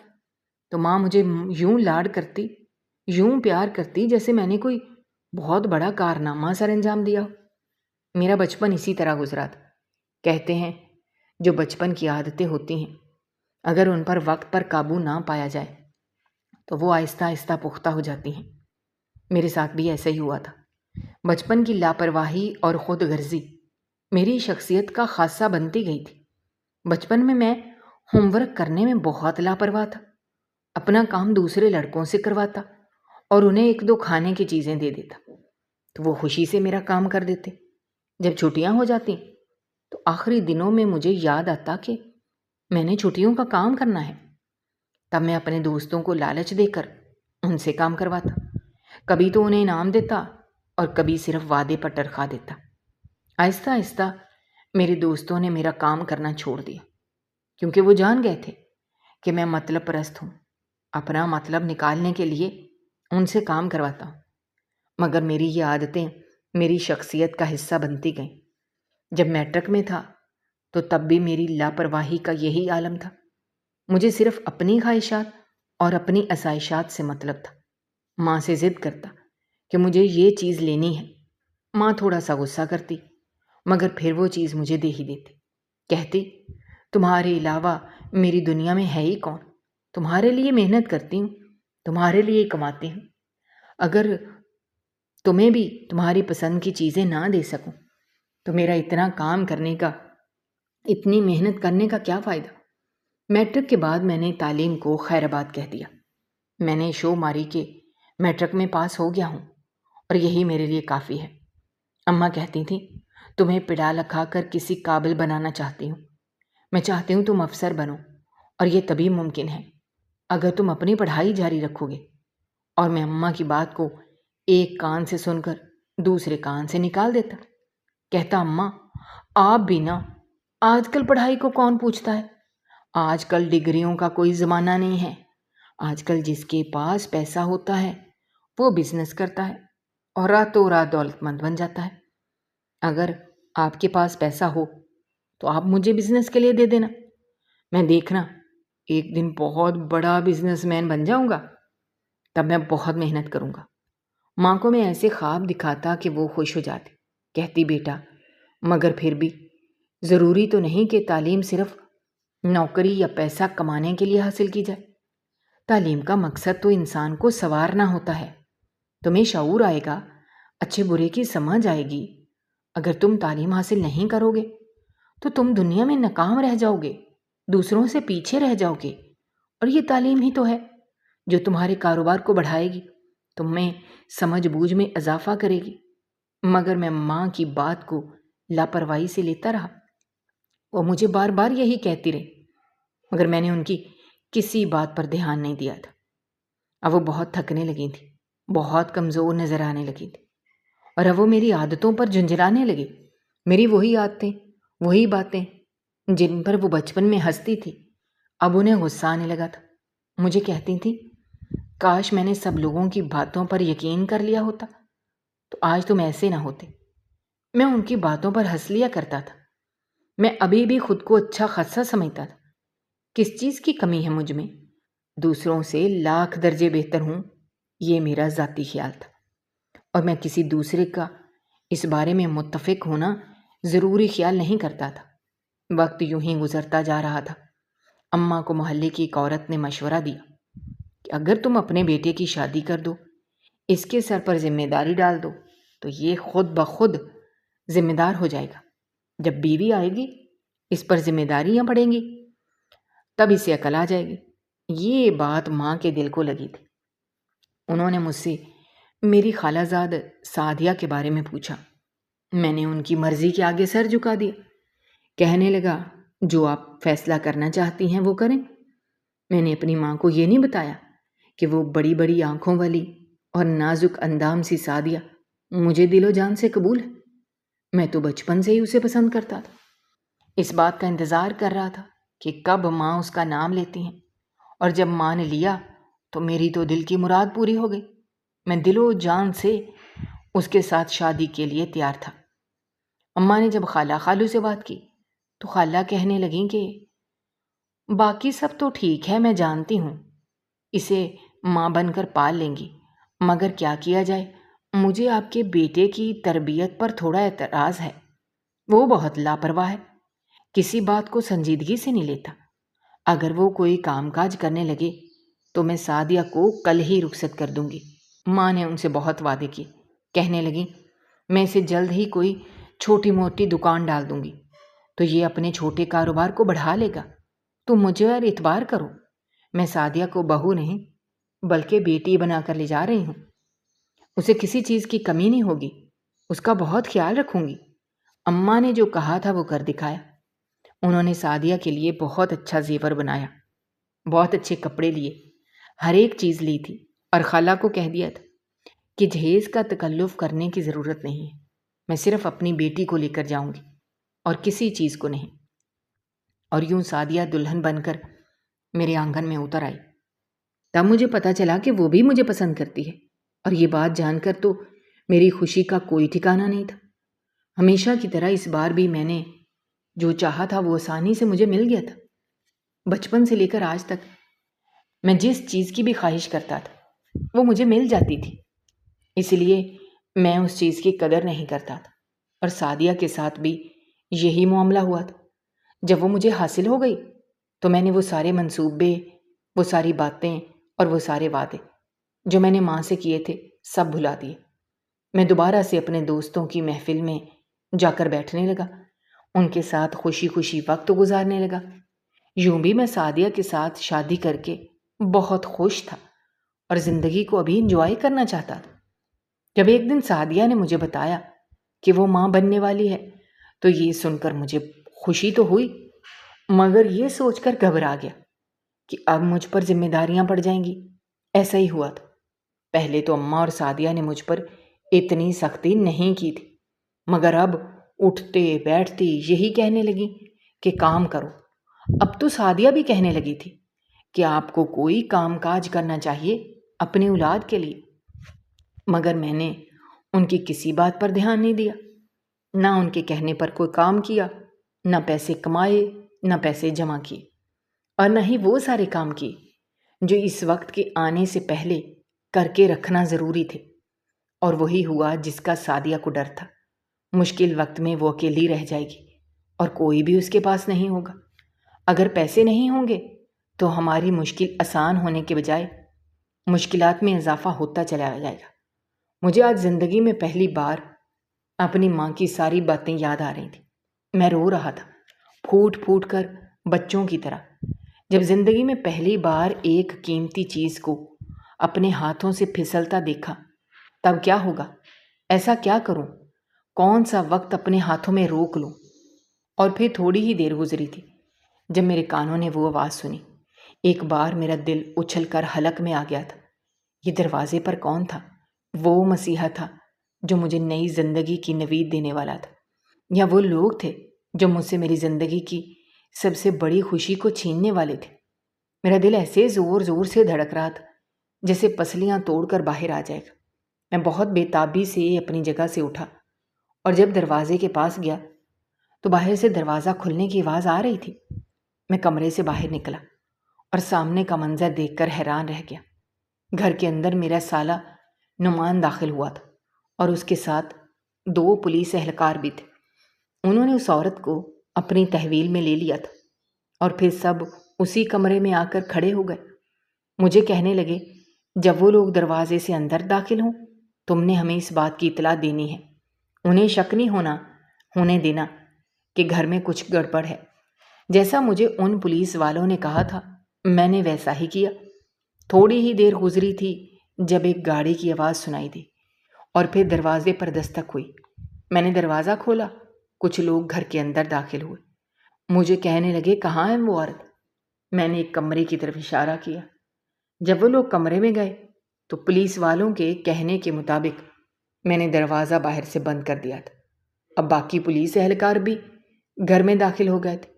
تو ماں مجھے یوں لاڈ کرتی، یوں پیار کرتی جیسے میں نے کوئی بہت بڑا کارنامہ سر انجام دیا ہو۔ میرا بچپن اسی طرح گزرا تھا۔ کہتے ہیں جو بچپن کی عادتیں ہوتی ہیں اگر ان پر وقت پر قابو نہ پایا جائے تو وہ آہستہ آہستہ پختہ ہو جاتی ہیں۔ میرے ساتھ بھی ایسا ہی ہوا تھا۔ بچپن کی لاپرواہی اور خود غرضی میری شخصیت کا خاصہ بنتی گئی تھی۔ بچپن میں ہوم ورک کرنے میں بہت لاپرواہ تھا، اپنا کام دوسرے لڑکوں سے کرواتا اور انہیں 1-2 کھانے کی چیزیں دے دیتا تو وہ خوشی سے میرا کام کر دیتے۔ جب چھٹیاں ہو جاتی تو آخری دنوں میں مجھے یاد آتا کہ میں نے چھٹیوں کا کام کرنا ہے، تب میں اپنے دوستوں کو لالچ دے کر ان سے کام کرواتا، کبھی تو انہیں انعام دیتا اور کبھی صرف وعدے پر تنخواہ دیتا۔ آہستہ آہستہ میرے دوستوں نے میرا کام کرنا چھوڑ دیا کیونکہ وہ جان گئے تھے کہ میں مطلب پرست ہوں، اپنا مطلب نکالنے کے لیے ان سے کام کرواتا ہوں۔ مگر میری یہ عادتیں میری شخصیت کا حصہ بنتی گئیں۔ جب میٹرک میں تھا تو تب بھی میری لاپرواہی کا یہی عالم تھا۔ مجھے صرف اپنی خواہشات اور اپنی آسائشات سے مطلب تھا۔ ماں سے ضد کرتا کہ مجھے یہ چیز لینی ہے۔ ماں تھوڑا سا غصہ کرتی مگر پھر وہ چیز مجھے دے ہی دیتی۔ کہتی تمہارے علاوہ میری دنیا میں ہے ہی کون؟ تمہارے لیے محنت کرتی ہوں، تمہارے لیے کماتی ہوں۔ اگر تمہیں بھی تمہاری پسند کی چیزیں نہ دے سکوں تو میرا اتنا کام کرنے کا، اتنی محنت کرنے کا کیا فائدہ؟ میٹرک کے بعد میں نے تعلیم کو خیر آباد کہہ دیا۔ میں نے شو ماری کہ میٹرک میں پاس ہو گیا ہوں اور یہی میرے لیے کافی ہے۔ اماں کہتی تھیں تمہیں پڑھا لکھا کر کسی قابل بنانا چاہتی ہوں، میں چاہتی ہوں تم افسر بنو، اور یہ تبھی ممکن ہے اگر تم اپنی پڑھائی جاری رکھو گے۔ اور میں اماں کی بات کو ایک کان سے سن کر دوسرے کان سے نکال دیتا، کہتا اماں آپ بھی نا، آج کل پڑھائی کو کون پوچھتا ہے؟ آج کل ڈگریوں کا کوئی زمانہ نہیں ہے۔ آج کل جس کے پاس پیسہ ہوتا ہے وہ بزنس کرتا ہے اور راتوں رات دولت مند بن جاتا ہے۔ اگر آپ کے پاس پیسہ ہو تو آپ مجھے بزنس کے لیے دے دینا، میں دیکھنا ایک دن بہت بڑا بزنس مین بن جاؤں گا، تب میں بہت محنت کروں گا۔ ماں کو میں ایسے خواب دکھاتا کہ وہ خوش ہو جاتی، کہتی بیٹا مگر پھر بھی ضروری تو نہیں کہ تعلیم صرف نوکری یا پیسہ کمانے کے لیے حاصل کی جائے۔ تعلیم کا مقصد تو انسان کو سنوارنا ہوتا ہے۔ تمہیں شعور آئے گا، اچھے برے کی سمجھ آئے گی۔ اگر تم تعلیم حاصل نہیں کرو گے تو تم دنیا میں ناکام رہ جاؤ گے، دوسروں سے پیچھے رہ جاؤ گے، اور یہ تعلیم ہی تو ہے جو تمہارے کاروبار کو بڑھائے گی، تم میں سمجھ بوجھ میں اضافہ کرے گی۔ مگر میں ماں کی بات کو لاپرواہی سے لیتا رہا۔ وہ مجھے بار بار یہی کہتی رہی مگر میں نے ان کی کسی بات پر دھیان نہیں دیا تھا۔ اب وہ بہت تھکنے لگی تھی، بہت کمزور نظر آنے لگی تھی، اور اب وہ میری عادتوں پر جھنجھلانے لگی۔ میری وہی عادتیں، وہی باتیں جن پر وہ بچپن میں ہنستی تھی اب انہیں غصہ آنے لگا تھا۔ مجھے کہتی تھی کاش میں نے سب لوگوں کی باتوں پر یقین کر لیا ہوتا، تو آج تم ایسے نہ ہوتے۔ میں ان کی باتوں پر ہنس لیا کرتا تھا۔ میں ابھی بھی خود کو اچھا خاصا سمجھتا تھا۔ کس چیز کی کمی ہے مجھ میں؟ دوسروں سے لاکھ درجے بہتر ہوں، یہ میرا ذاتی خیال تھا، اور میں کسی دوسرے کا اس بارے میں متفق ہونا ضروری خیال نہیں کرتا تھا۔ وقت یوں ہی گزرتا جا رہا تھا۔ اماں کو محلے کی ایک عورت نے مشورہ دیا کہ اگر تم اپنے بیٹے کی شادی کر دو، اس کے سر پر ذمہ داری ڈال دو، تو یہ خود بخود ذمہ دار ہو جائے گا۔ جب بیوی آئے گی، اس پر ذمہ داریاں پڑیں گی، تب اسے عقل آ جائے گی۔ یہ بات ماں کے دل کو لگی تھی۔ انہوں نے مجھ سے میری خالہ زاد سعدیہ کے بارے میں پوچھا۔ میں نے ان کی مرضی کے آگے سر جھکا دیا۔ کہنے لگا، جو آپ فیصلہ کرنا چاہتی ہیں وہ کریں۔ میں نے اپنی ماں کو یہ نہیں بتایا کہ وہ بڑی بڑی آنکھوں والی اور نازک اندام سی سعدیہ مجھے دل و جان سے قبول ہے۔ میں تو بچپن سے ہی اسے پسند کرتا تھا۔ اس بات کا انتظار کر رہا تھا کہ کب ماں اس کا نام لیتی ہیں، اور جب ماں نے لیا تو میری تو دل کی مراد پوری ہو گئی۔ میں دل و جان سے اس کے ساتھ شادی کے لیے تیار تھا۔ اماں نے جب خالہ خالو سے بات کی تو خالہ کہنے لگیں کہ باقی سب تو ٹھیک ہے، میں جانتی ہوں اسے ماں بن کر پال لیں گی، مگر کیا کیا جائے، مجھے آپ کے بیٹے کی تربیت پر تھوڑا اعتراض ہے۔ وہ بہت لاپرواہ ہے، کسی بات کو سنجیدگی سے نہیں لیتا۔ اگر وہ کوئی کام کاج کرنے لگے تو میں سعدیہ کو کل ہی رخصت کر دوں گی۔ ماں نے ان سے بہت وعدے کیے۔ کہنے لگی، میں اسے جلد ہی کوئی چھوٹی موٹی دکان ڈال دوں گی تو یہ اپنے چھوٹے کاروبار کو بڑھا لے گا۔ تم مجھے اور اعتبار کرو، میں سعدیہ کو بہو نہیں بلکہ بیٹی بنا کر لے جا رہی ہوں۔ اسے کسی چیز کی کمی نہیں ہوگی، اس کا بہت خیال رکھوں گی۔ اماں نے جو کہا تھا وہ کر دکھایا۔ انہوں نے سعدیہ کے لیے بہت اچھا زیور بنایا، بہت اچھے کپڑے لیے، ہر ایک چیز لی تھی، اور خالہ کو کہہ دیا تھا کہ جہیز کا تکلف کرنے کی ضرورت نہیں ہے، میں صرف اپنی بیٹی کو لے کر جاؤں گی اور کسی چیز کو نہیں۔ اور یوں سعدیہ دلہن بن کر میرے آنگن میں اتر آئی۔ تب مجھے پتا چلا کہ وہ بھی مجھے پسند کرتی ہے، اور یہ بات جان کر تو میری خوشی کا کوئی ٹھکانہ نہیں تھا۔ ہمیشہ کی طرح اس بار بھی میں نے جو چاہا تھا وہ آسانی سے مجھے مل گیا تھا۔ بچپن سے لے کر آج تک میں جس چیز کی بھی خواہش کرتا تھا وہ مجھے مل جاتی تھی، اس لیے میں اس چیز کی قدر نہیں کرتا تھا، اور سعدیہ کے ساتھ بھی یہی معاملہ ہوا تھا۔ جب وہ مجھے حاصل ہو گئی تو میں نے وہ سارے منصوبے، وہ ساری باتیں اور وہ سارے وعدے جو میں نے ماں سے کیے تھے سب بھلا دیے۔ میں دوبارہ سے اپنے دوستوں کی محفل میں جا کر بیٹھنے لگا، ان کے ساتھ خوشی خوشی وقت گزارنے لگا۔ یوں بھی میں سعدیہ کے ساتھ شادی کر کے بہت خوش تھا اور زندگی کو ابھی انجوائے کرنا چاہتا تھا۔ جب ایک دن سعدیہ نے مجھے بتایا کہ وہ ماں بننے والی ہے تو یہ سن کر مجھے خوشی تو ہوئی، مگر یہ سوچ کر گھبرا گیا کہ اب مجھ پر ذمہ داریاں پڑ جائیں گی۔ ایسا ہی ہوا تھا۔ پہلے تو اماں اور سعدیہ نے مجھ پر اتنی سختی نہیں کی تھی، مگر اب اٹھتے بیٹھتی یہی کہنے لگی کہ کام کرو۔ اب تو سعدیہ بھی کہنے لگی تھی کہ آپ کو کوئی کام کاج کرنا چاہیے اپنی اولاد کے لیے، مگر میں نے ان کی کسی بات پر دھیان نہیں دیا، نہ ان کے کہنے پر کوئی کام کیا، نہ پیسے کمائے، نہ پیسے جمع کیے، اور نہ ہی وہ سارے کام کیے جو اس وقت کے آنے سے پہلے کر کے رکھنا ضروری تھے۔ اور وہی ہوا جس کا سعدیہ کو ڈر تھا۔ مشکل وقت میں وہ اکیلی رہ جائے گی اور کوئی بھی اس کے پاس نہیں ہوگا۔ اگر پیسے نہیں ہوں گے تو ہماری مشکل آسان ہونے کے بجائے مشکلات میں اضافہ ہوتا چلا جائے گا۔ مجھے آج زندگی میں پہلی بار اپنی ماں کی ساری باتیں یاد آ رہی تھیں۔ میں رو رہا تھا، پھوٹ پھوٹ کر بچوں کی طرح۔ جب زندگی میں پہلی بار ایک قیمتی چیز کو اپنے ہاتھوں سے پھسلتا دیکھا تب کیا ہوگا، ایسا کیا کروں، کون سا وقت اپنے ہاتھوں میں روک لوں۔ اور پھر تھوڑی ہی دیر گزری تھی جب میرے کانوں نے وہ آواز سنی۔ ایک بار میرا دل اچھل کر حلق میں آ گیا تھا۔ یہ دروازے پر کون تھا؟ وہ مسیحا تھا جو مجھے نئی زندگی کی نوید دینے والا تھا، یا وہ لوگ تھے جو مجھ سے میری زندگی کی سب سے بڑی خوشی کو چھیننے والے تھے؟ میرا دل ایسے زور زور سے دھڑک رہا تھا جیسے پسلیاں توڑ کر باہر آ جائے گا۔ میں بہت بےتابی سے اپنی جگہ سے اٹھا اور جب دروازے کے پاس گیا تو باہر سے دروازہ کھلنے کی آواز آ رہی تھی۔ میں کمرے سے باہر نکلا اور سامنے کا منظر دیکھ کر حیران رہ گیا۔ گھر کے اندر میرا سالہ نعمان داخل ہوا تھا اور اس کے ساتھ 2 پولیس اہلکار بھی تھے۔ انہوں نے اس عورت کو اپنی تحویل میں لے لیا تھا اور پھر سب اسی کمرے میں آ کر کھڑے ہو گئے۔ مجھے کہنے لگے، جب وہ لوگ دروازے سے اندر داخل ہوں تم نے ہمیں اس بات کی اطلاع دینی ہے۔ انہیں شک نہیں ہونے دینا کہ گھر میں کچھ گڑبڑ ہے۔ جیسا مجھے ان پولیس والوں نے کہا تھا میں نے ویسا ہی کیا۔ تھوڑی ہی دیر گزری تھی جب ایک گاڑی کی آواز سنائی دی اور پھر دروازے پر دستک ہوئی۔ میں نے دروازہ کھولا، کچھ لوگ گھر کے اندر داخل ہوئے۔ مجھے کہنے لگے، کہاں ہے وہ عورت؟ میں نے ایک کمرے کی طرف اشارہ کیا۔ جب وہ لوگ کمرے میں گئے تو پولیس والوں کے کہنے کے مطابق میں نے دروازہ باہر سے بند کر دیا تھا۔ اب باقی پولیس اہلکار بھی گھر میں داخل ہو گئے تھے۔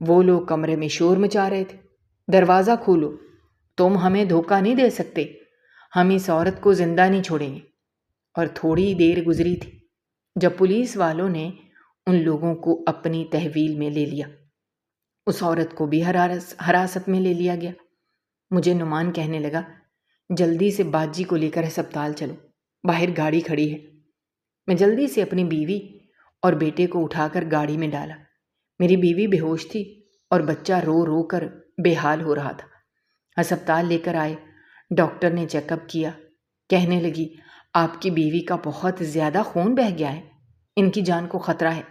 وہ لوگ کمرے میں شور مچا رہے تھے، دروازہ کھولو، تم ہمیں دھوکہ نہیں دے سکتے، ہم اس عورت کو زندہ نہیں چھوڑیں گے۔ اور تھوڑی دیر گزری تھی جب پولیس والوں نے ان لوگوں کو اپنی تحویل میں لے لیا۔ اس عورت کو بھی حراست میں لے لیا گیا۔ مجھے نعمان کہنے لگا، جلدی سے باجی کو لے کر ہسپتال چلو، باہر گاڑی کھڑی ہے۔ میں جلدی سے اپنی بیوی اور بیٹے کو اٹھا کر گاڑی میں ڈالا۔ میری بیوی بے ہوش تھی اور بچہ رو رو کر بے حال ہو رہا تھا۔ ہسپتال لے کر آئے، ڈاکٹر نے چیک اپ کیا، کہنے لگی، آپ کی بیوی کا بہت زیادہ خون بہہ گیا ہے، ان کی جان کو خطرہ ہے،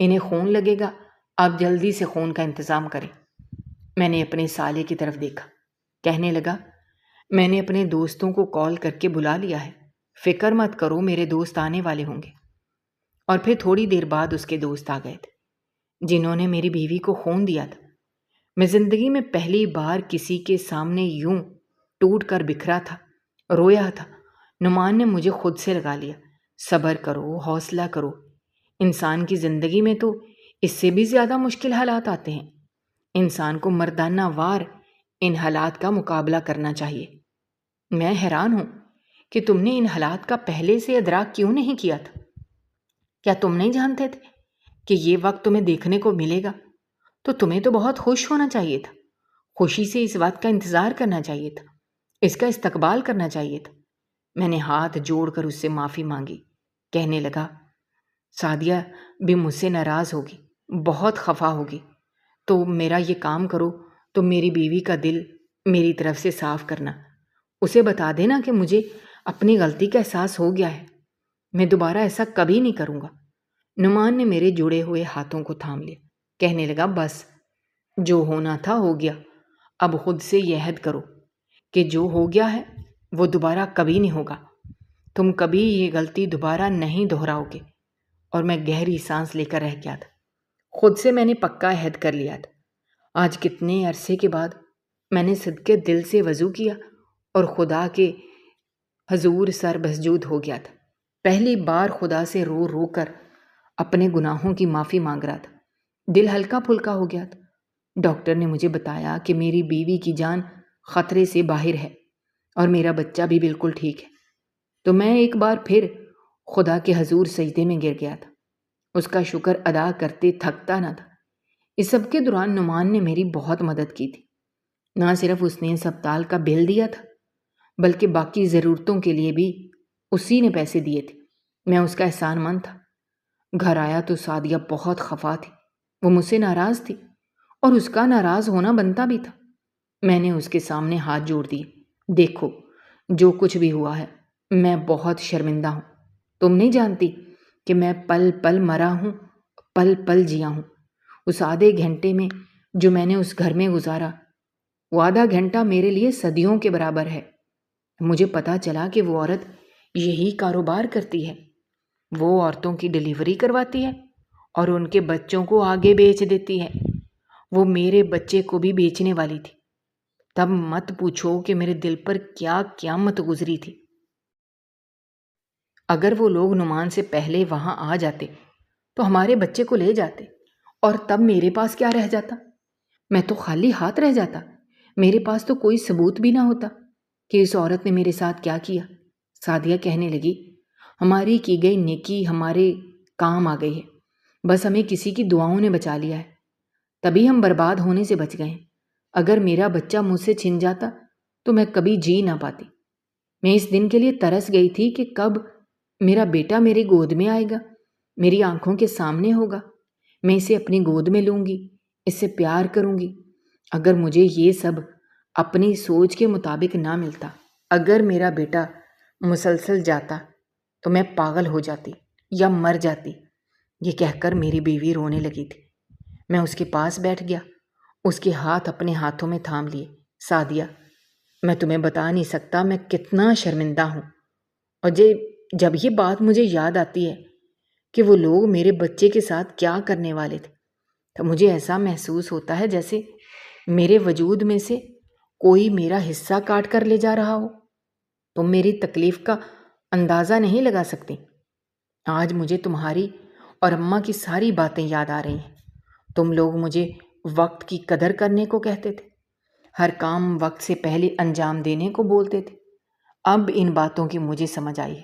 انہیں خون لگے گا، آپ جلدی سے خون کا انتظام کریں۔ میں نے اپنے سالے کی طرف دیکھا، کہنے لگا، میں نے اپنے دوستوں کو کال کر کے بلا لیا ہے، فکر مت کرو، میرے دوست آنے والے ہوں گے۔ اور پھر تھوڑی دیر بعد اس کے دوست آ گئے تھے جنہوں نے میری بیوی کو خون دیا تھا۔ میں زندگی میں پہلی بار کسی کے سامنے یوں ٹوٹ کر بکھرا تھا، رویا تھا۔ نعمان نے مجھے خود سے لگا لیا، صبر کرو، حوصلہ کرو، انسان کی زندگی میں تو اس سے بھی زیادہ مشکل حالات آتے ہیں، انسان کو مردانہ وار ان حالات کا مقابلہ کرنا چاہیے۔ میں حیران ہوں کہ تم نے ان حالات کا پہلے سے ادراک کیوں نہیں کیا تھا؟ کیا تم نہیں جانتے تھے کہ یہ وقت تمہیں دیکھنے کو ملے گا؟ تو تمہیں تو بہت خوش ہونا چاہیے تھا، خوشی سے اس وقت کا انتظار کرنا چاہیے تھا، اس کا استقبال کرنا چاہیے تھا۔ میں نے ہاتھ جوڑ کر اس سے معافی مانگی، کہنے لگا، سعدیہ بھی مجھ سے ناراض ہوگی، بہت خفا ہوگی، تو میرا یہ کام کرو، تو میری بیوی کا دل میری طرف سے صاف کرنا، اسے بتا دینا کہ مجھے اپنی غلطی کا احساس ہو گیا ہے، میں دوبارہ ایسا کبھی نہیں کروں گا۔ نعمان نے میرے جڑے ہوئے ہاتھوں کو تھام لیا، کہنے لگا، بس جو ہونا تھا ہو گیا، اب خود سے یہ عہد کرو کہ جو ہو گیا ہے وہ دوبارہ کبھی نہیں ہوگا، تم کبھی یہ غلطی دوبارہ نہیں دہراؤ گے۔ اور میں گہری سانس لے کر رہ گیا تھا، خود سے میں نے پکا عہد کر لیا تھا۔ آج کتنے عرصے کے بعد میں نے صدقے دل سے وضو کیا اور خدا کے حضور سر مسجود ہو گیا تھا۔ پہلی بار خدا سے رو رو کر اپنے گناہوں کی معافی مانگ رہا تھا، دل ہلکا پھلکا ہو گیا تھا۔ ڈاکٹر نے مجھے بتایا کہ میری بیوی کی جان خطرے سے باہر ہے اور میرا بچہ بھی بالکل ٹھیک ہے۔ تو میں ایک بار پھر خدا کے حضور سجدے میں گر گیا تھا، اس کا شکر ادا کرتے تھکتا نہ تھا۔ اس سب کے دوران نعمان نے میری بہت مدد کی تھی، نہ صرف اس نے اسپتال کا بل دیا تھا بلکہ باقی ضرورتوں کے لیے بھی اسی نے پیسے دیے تھے۔ میں اس کا احسان مند تھا۔ گھر آیا تو سعدیہ بہت خفا تھی، وہ مجھ سے ناراض تھی اور اس کا ناراض ہونا بنتا بھی تھا۔ میں نے اس کے سامنے ہاتھ جوڑ دیے، دیکھو جو کچھ بھی ہوا ہے میں بہت شرمندہ ہوں، تم نہیں جانتی کہ میں پل پل مرا ہوں، پل پل جیا ہوں۔ اس آدھے گھنٹے میں جو میں نے اس گھر میں گزارا، وہ آدھا گھنٹہ میرے لیے صدیوں کے برابر ہے۔ مجھے پتا چلا کہ وہ عورت یہی کاروبار کرتی ہے، وہ عورتوں کی ڈیلیوری کرواتی ہے اور ان کے بچوں کو آگے بیچ دیتی ہے۔ وہ میرے بچے کو بھی بیچنے والی تھی۔ تب مت پوچھو کہ میرے دل پر کیا قیامت گزری تھی۔ اگر وہ لوگ نعمان سے پہلے وہاں آ جاتے تو ہمارے بچے کو لے جاتے، اور تب میرے پاس کیا رہ جاتا؟ میں تو خالی ہاتھ رہ جاتا، میرے پاس تو کوئی ثبوت بھی نہ ہوتا کہ اس عورت نے میرے ساتھ کیا کیا۔ سعدیہ کہنے لگی، ہماری کی گئی نیکی ہمارے کام آ گئی ہے، بس ہمیں کسی کی دعاؤں نے بچا لیا ہے، تبھی ہم برباد ہونے سے بچ گئے ہیں۔ اگر میرا بچہ مجھ سے چھن جاتا تو میں کبھی جی نہ پاتی۔ میں اس دن کے لیے ترس گئی تھی کہ کب میرا بیٹا میری گود میں آئے گا، میری آنکھوں کے سامنے ہوگا، میں اسے اپنی گود میں لوں گی، اس سے پیار کروں گی۔ اگر مجھے یہ سب اپنی سوچ کے مطابق نہ ملتا، اگر میرا بیٹا مسلسل جاتا تو میں پاگل ہو جاتی یا مر جاتی۔ یہ کہہ کر میری بیوی رونے لگی تھی۔ میں اس کے پاس بیٹھ گیا، اس کے ہاتھ اپنے ہاتھوں میں تھام لیے۔ سعدیہ، میں تمہیں بتا نہیں سکتا میں کتنا شرمندہ ہوں، اور جب یہ بات مجھے یاد آتی ہے کہ وہ لوگ میرے بچے کے ساتھ کیا کرنے والے تھے، تو مجھے ایسا محسوس ہوتا ہے جیسے میرے وجود میں سے کوئی میرا حصہ کاٹ کر لے جا رہا ہو۔ تم میری تکلیف کا اندازہ نہیں لگا سکتی۔ آج مجھے تمہاری اور اماں کی ساری باتیں یاد آ رہی ہیں۔ تم لوگ مجھے وقت کی قدر کرنے کو کہتے تھے، ہر کام وقت سے پہلے انجام دینے کو بولتے تھے۔ اب ان باتوں کی مجھے سمجھ آئی ہے۔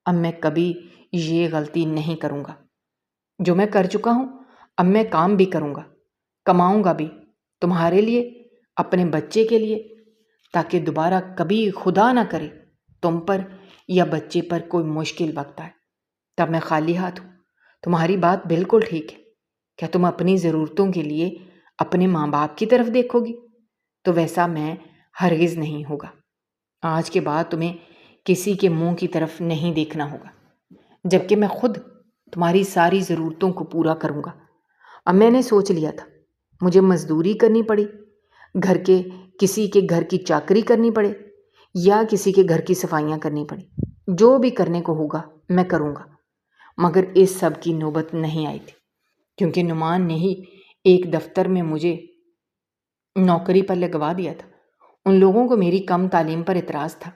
اب میں کبھی یہ غلطی نہیں کروں گا جو میں کر چکا ہوں۔ اب میں کام بھی کروں گا، کماؤں گا بھی، تمہارے لیے، اپنے بچے کے لیے، تاکہ دوبارہ کبھی خدا نہ کرے تم پر یا بچے پر کوئی مشکل وقت آئے۔ تب میں خالی ہاتھ ہوں۔ تمہاری بات بالکل ٹھیک ہے۔ کیا تم اپنی ضرورتوں کے لیے اپنے ماں باپ کی طرف دیکھو گی؟ تو ویسا میں ہرگز نہیں ہوگا۔ آج کے بعد تمہیں کسی کے منہ کی طرف نہیں دیکھنا ہوگا، جبکہ میں خود تمہاری ساری ضرورتوں کو پورا کروں گا۔ اب میں نے سوچ لیا تھا، مجھے مزدوری کرنی پڑی، کسی کے گھر کی چاکری کرنی پڑے، یا کسی کے گھر کی صفائیاں کرنی پڑی، جو بھی کرنے کو ہوگا میں کروں گا۔ مگر اس سب کی نوبت نہیں آئی تھی، کیونکہ نعمان نے ہی ایک دفتر میں مجھے نوکری پر لگوا دیا تھا۔ ان لوگوں کو میری کم تعلیم پر اعتراض تھا،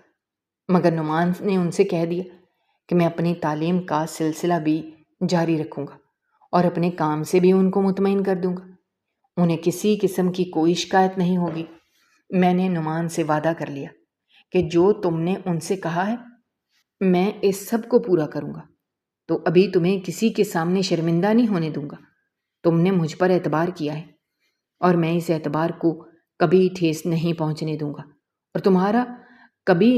مگر نعمان نے ان سے کہہ دیا کہ میں اپنی تعلیم کا سلسلہ بھی جاری رکھوں گا اور اپنے کام سے بھی ان کو مطمئن کر دوں گا۔ انہیں کسی قسم کی کوئی شکایت نہیں ہوگی۔ میں نے نعمان سے وعدہ کر لیا کہ جو تم نے ان سے کہا ہے میں اس سب کو پورا کروں گا، تو ابھی تمہیں کسی کے سامنے شرمندہ نہیں ہونے دوں گا۔ تم نے مجھ پر اعتبار کیا ہے، اور میں اس اعتبار کو کبھی ٹھیس نہیں پہنچنے دوں گا، اور تمہارا کبھی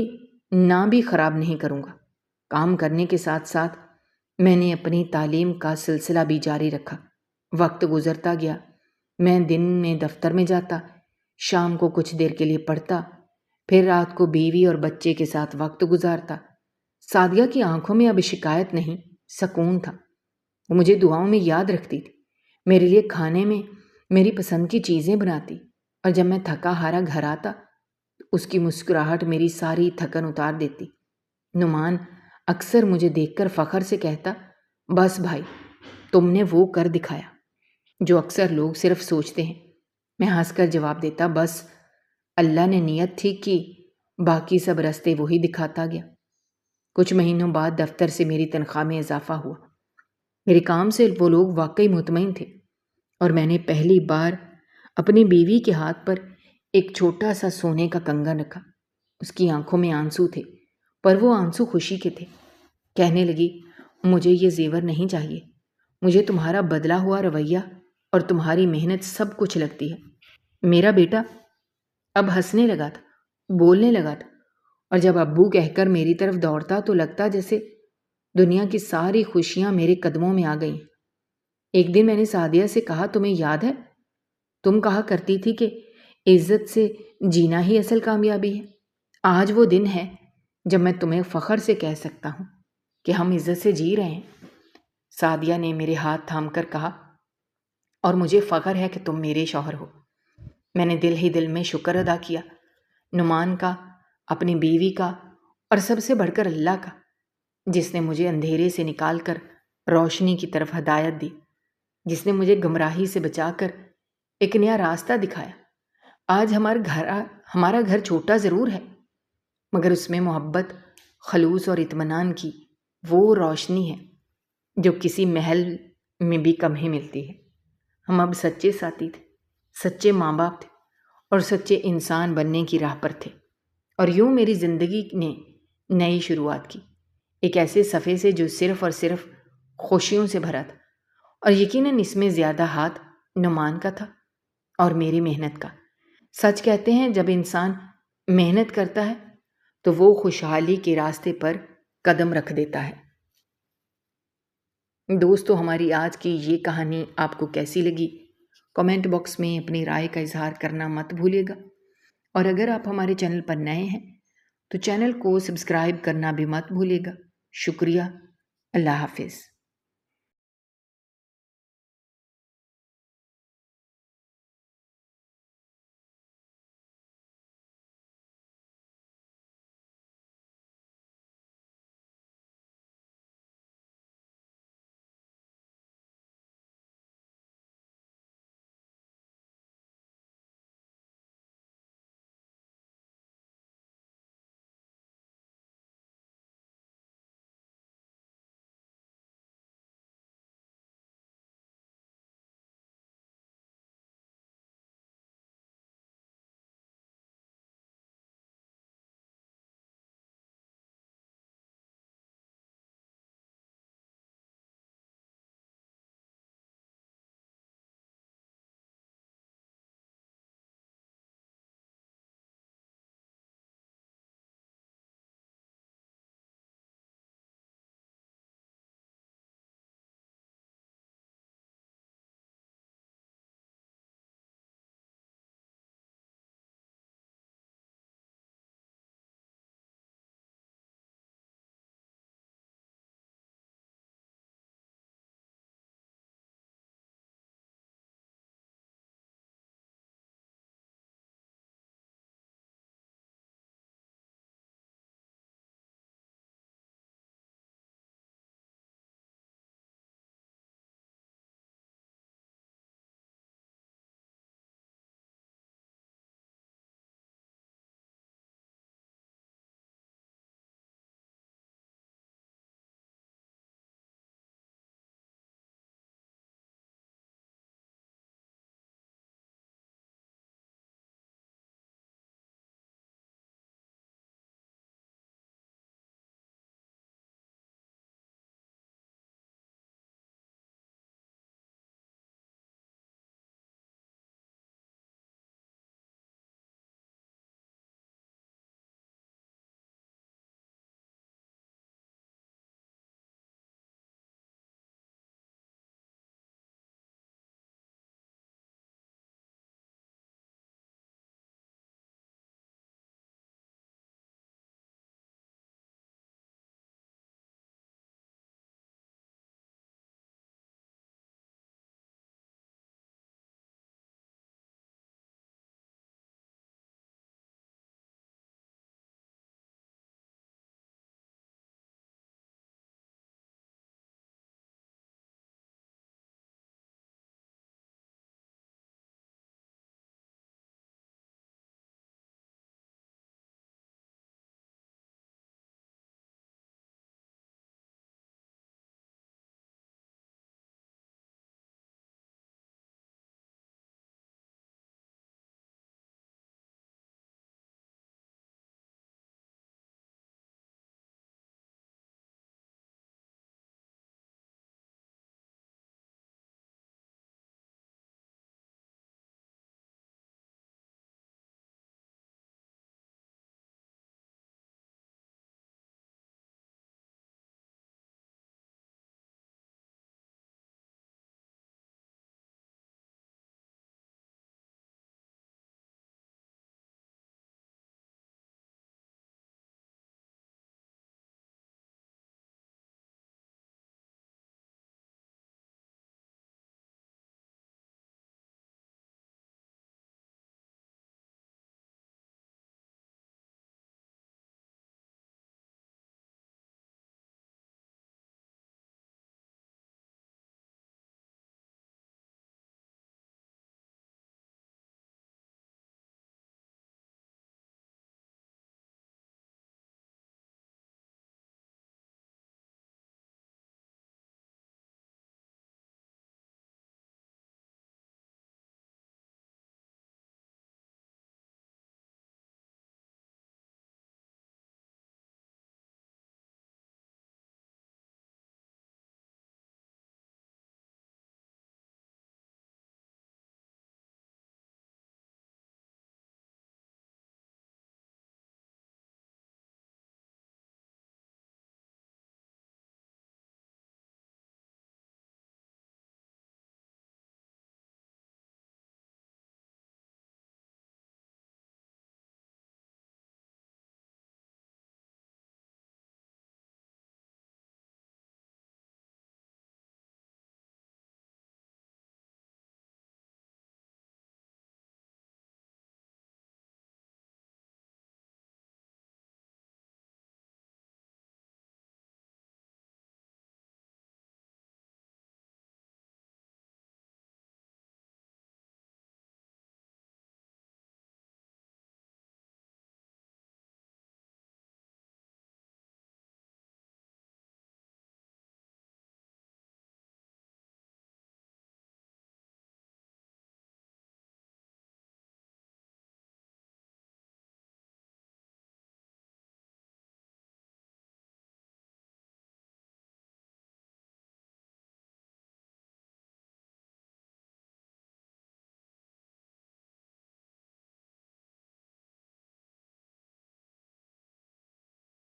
نہ بھی خراب نہیں کروں گا۔ کام کرنے کے ساتھ ساتھ میں نے اپنی تعلیم کا سلسلہ بھی جاری رکھا۔ وقت گزرتا گیا، میں دن میں دفتر میں جاتا، شام کو کچھ دیر کے لیے پڑھتا، پھر رات کو بیوی اور بچے کے ساتھ وقت گزارتا۔ سعدیہ کی آنکھوں میں اب شکایت نہیں، سکون تھا۔ وہ مجھے دعاؤں میں یاد رکھتی تھی، میرے لیے کھانے میں میری پسند کی چیزیں بناتی، اور جب میں تھکا ہارا گھر آتا اس کی مسکراہٹ میری ساری تھکن اتار دیتی۔ نعمان اکثر مجھے دیکھ کر فخر سے کہتا، بس بھائی، تم نے وہ کر دکھایا جو اکثر لوگ صرف سوچتے ہیں۔ میں ہنس کر جواب دیتا، بس اللہ نے نیت ٹھیک کی، باقی سب راستے وہی دکھاتا گیا۔ کچھ مہینوں بعد دفتر سے میری تنخواہ میں اضافہ ہوا۔ میرے کام سے وہ لوگ واقعی مطمئن تھے، اور میں نے پہلی بار اپنی بیوی کے ہاتھ پر ایک چھوٹا سا سونے کا کنگن رکھا۔ اس کی آنکھوں میں آنسو تھے، پر وہ آنسو خوشی کے تھے۔ کہنے لگی، مجھے یہ زیور نہیں چاہیے، مجھے تمہارا بدلا ہوا رویہ اور تمہاری محنت سب کچھ لگتی ہے۔ میرا بیٹا اب ہنسنے لگا تھا، بولنے لگا تھا، اور جب ابو کہہ کر میری طرف دوڑتا تو لگتا جیسے دنیا کی ساری خوشیاں میرے قدموں میں آ گئیں۔ ایک دن میں نے سعدیہ سے کہا، تمہیں یاد ہے تم کہا کرتی تھی کہ عزت سے جینا ہی اصل کامیابی ہے؟ آج وہ دن ہے جب میں تمہیں فخر سے کہہ سکتا ہوں کہ ہم عزت سے جی رہے ہیں۔ سعدیہ نے میرے ہاتھ تھام کر کہا، اور مجھے فخر ہے کہ تم میرے شوہر ہو۔ میں نے دل ہی دل میں شکر ادا کیا، نعمان کا، اپنی بیوی کا، اور سب سے بڑھ کر اللہ کا، جس نے مجھے اندھیرے سے نکال کر روشنی کی طرف ہدایت دی، جس نے مجھے گمراہی سے بچا کر ایک نیا راستہ دکھایا۔ آج ہمارا گھر چھوٹا ضرور ہے، مگر اس میں محبت، خلوص اور اطمینان کی وہ روشنی ہے جو کسی محل میں بھی کم ہی ملتی ہے۔ ہم اب سچے ساتھی تھے، سچے ماں باپ تھے، اور سچے انسان بننے کی راہ پر تھے، اور یوں میری زندگی نے نئی شروعات کی، ایک ایسے صفحے سے جو صرف اور صرف خوشیوں سے بھرا تھا، اور یقیناً اس میں زیادہ ہاتھ نعمان کا تھا اور میری محنت کا۔ سچ کہتے ہیں جب انسان محنت کرتا ہے تو وہ خوشحالی کے راستے پر قدم رکھ دیتا ہے۔ دوستو، ہماری آج کی یہ کہانی آپ کو کیسی لگی؟ کمنٹ باکس میں اپنی رائے کا اظہار کرنا مت بھولیے گا، اور اگر آپ ہمارے چینل پر نئے ہیں تو چینل کو سبسکرائب کرنا بھی مت بھولیے گا۔ شکریہ۔ اللہ حافظ۔